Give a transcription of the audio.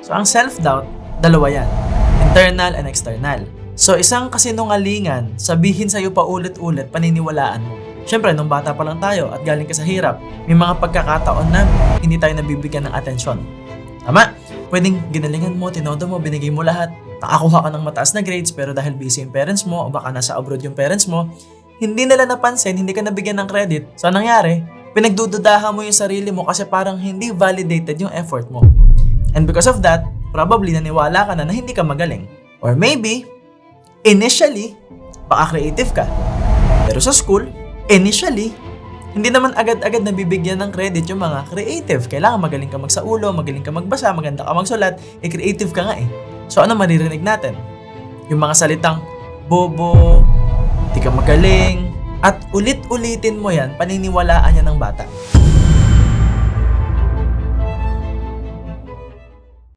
So ang self-doubt, dalawa yan. Internal and external. So isang kasinungalingan, sabihin sa'yo pa ulit-ulit, paniniwalaan mo. Siyempre, nung bata pa lang tayo at galing ka sa hirap, may mga pagkakataon na hindi tayo nabibigyan ng atensyon. Tama? Pwedeng ginalingan mo, tinodo mo, binigay mo lahat. Nakakuha ka ng mataas na grades pero dahil busy yung parents mo o baka nasa abroad yung parents mo, hindi nila napansin, hindi ka nabigyan ng credit. So nangyari, pinagdududahan mo yung sarili mo kasi parang hindi validated yung effort mo. And because of that, probably naniwala ka na hindi ka magaling. Or maybe, initially, baka creative ka. Pero sa school, initially, hindi naman agad-agad nabibigyan ng credit yung mga creative. Kailangan magaling ka magsaulo, magaling ka magbasa, maganda ka magsulat, creative ka nga eh. So ano maririnig natin? Yung mga salitang bobo, di ka magaling, at ulit-ulitin mo yan, paniniwalaan niya ng bata.